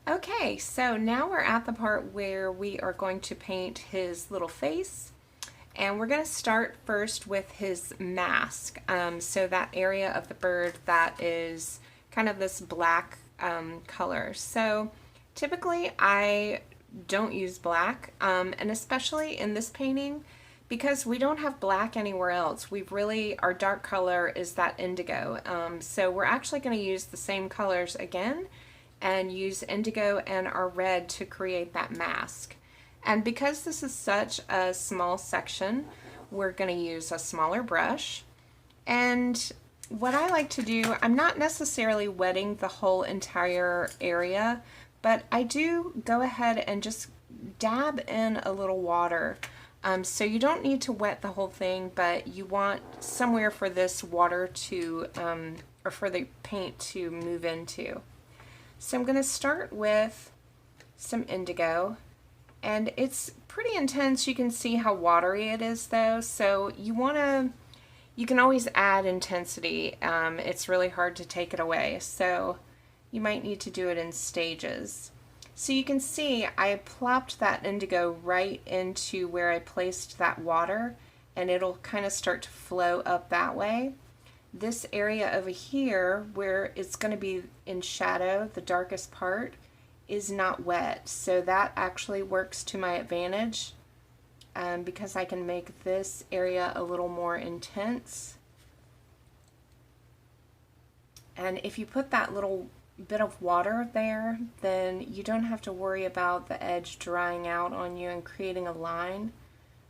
Okay, so now we're at the part where we are going to paint his little face, and we're going to start first with his mask. So that area of the bird that is kind of this black color. So typically I don't use black, and especially in this painting, because we don't have black anywhere else. Our dark color is that indigo. So we're actually going to use the same colors again and use indigo and our red to create that mask. And because this is such a small section, we're going to use a smaller brush. And what I like to do, I'm not necessarily wetting the whole entire area, but I do go ahead and just dab in a little water. So you don't need to wet the whole thing, but you want somewhere for this water to, or for the paint to move into. So I'm going to start with some indigo, and it's pretty intense. You can see how watery it is though, so you can always add intensity. It's really hard to take it away, so you might need to do it in stages. So you can see I plopped that indigo right into where I placed that water, and it'll kind of start to flow up that way. This area over here where it's going to be in shadow, the darkest part, is not wet, so that actually works to my advantage because I can make this area a little more intense. And if you put that little bit of water there, then you don't have to worry about the edge drying out on you and creating a line.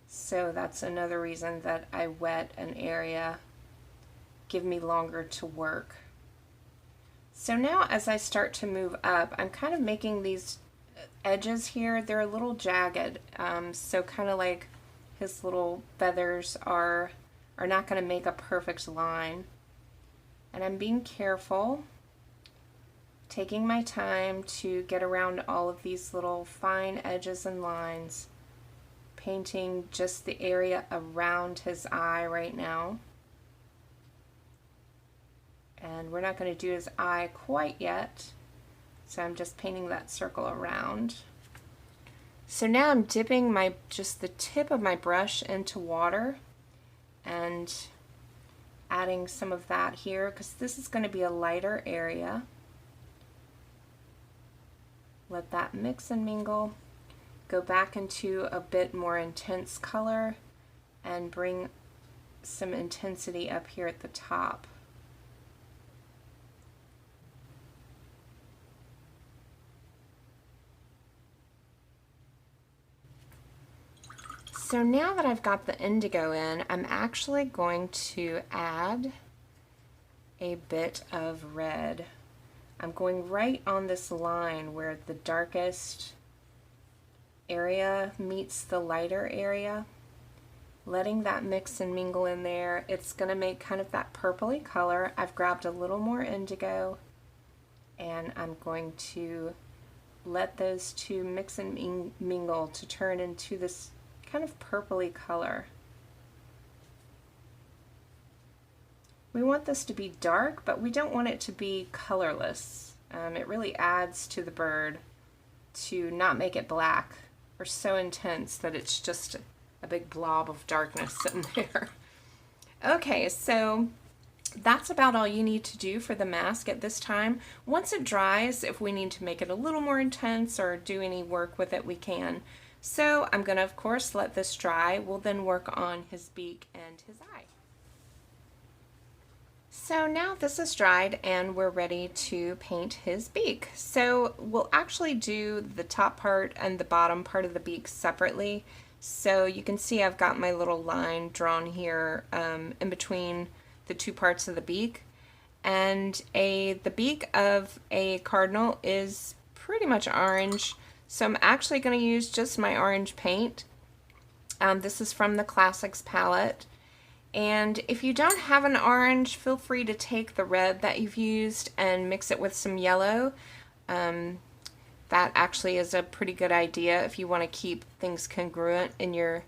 So that's another reason that I wet an area. Give me longer to work. So now as I start to move up, I'm kind of making these edges here, they're a little jagged, so kind of like his little feathers are not going to make a perfect line. And I'm being careful, taking my time to get around all of these little fine edges and lines, painting just the area around his eye right now. And we're not going to do his eye quite yet, so I'm just painting that circle around. So now I'm dipping just the tip of my brush into water and adding some of that here, because this is going to be a lighter area. Let that mix and mingle, go back into a bit more intense color, and bring some intensity up here at the top. So now that I've got the indigo in, I'm actually going to add a bit of red. I'm going right on this line where the darkest area meets the lighter area, letting that mix and mingle in there. It's going to make kind of that purpley color. I've grabbed a little more indigo, and I'm going to let those two mix and mingle to turn into this kind of purpley color. We want this to be dark, but we don't want it to be colorless. It really adds to the bird to not make it black or so intense that it's just a big blob of darkness sitting there. Okay, so that's about all you need to do for the mask at this time. Once it dries, if we need to make it a little more intense or do any work with it, we can. So I'm going to, of course, let this dry. We'll then work on his beak and his eye. So now this is dried and we're ready to paint his beak. So we'll actually do the top part and the bottom part of the beak separately. So you can see I've got my little line drawn here in between the two parts of the beak. And the beak of a cardinal is pretty much orange. So I'm actually going to use just my orange paint. This is from the Classics palette. And if you don't have an orange, feel free to take the red that you've used and mix it with some yellow. That actually is a pretty good idea if you want to keep things congruent in your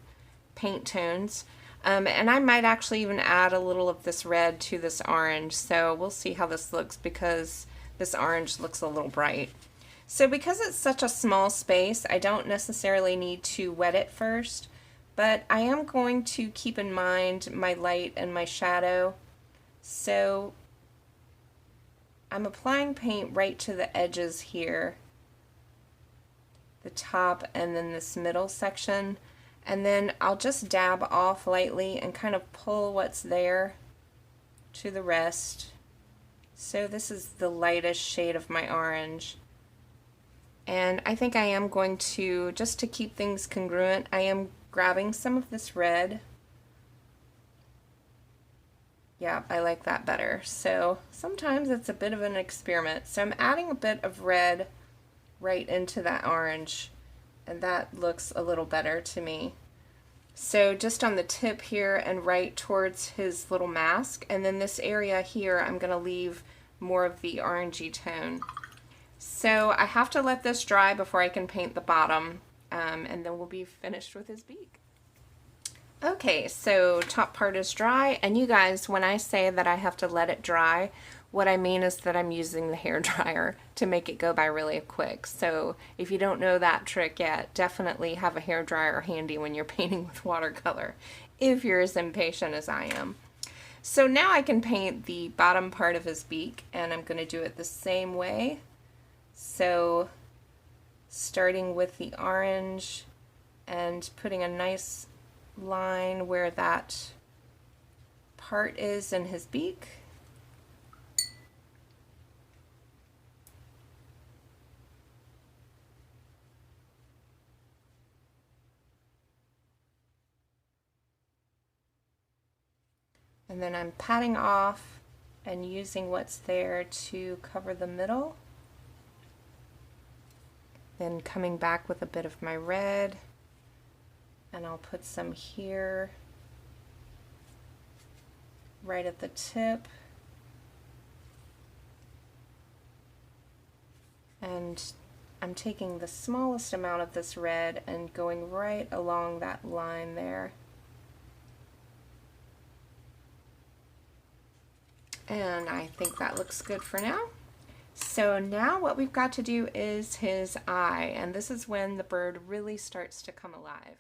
paint tones. And I might actually even add a little of this red to this orange. So we'll see how this looks because this orange looks a little bright. So because it's such a small space, I don't necessarily need to wet it first, but I am going to keep in mind my light and my shadow. So I'm applying paint right to the edges here, the top and then this middle section, and then I'll just dab off lightly and kind of pull what's there to the rest. So this is the lightest shade of my orange. And I think I am going to, just to keep things congruent, I am grabbing some of this red. Yeah, I like that better. So sometimes it's a bit of an experiment. So I'm adding a bit of red right into that orange, and that looks a little better to me. So just on the tip here and right towards his little mask, and then this area here I'm going to leave more of the orangey tone. So I have to let this dry before I can paint the bottom, and then we'll be finished with his beak. Okay, so top part is dry, and you guys, when I say that I have to let it dry, what I mean is that I'm using the hair dryer to make it go by really quick. So if you don't know that trick yet, definitely have a hair dryer handy when you're painting with watercolor, if you're as impatient as I am. So now I can paint the bottom part of his beak, and I'm going to do it the same way. So starting with the orange and putting a nice line where that part is in his beak. And then I'm patting off and using what's there to cover the middle. Then coming back with a bit of my red, and I'll put some here right at the tip. And I'm taking the smallest amount of this red and going right along that line there. And I think that looks good for now. So now what we've got to do is his eye, and this is when the bird really starts to come alive.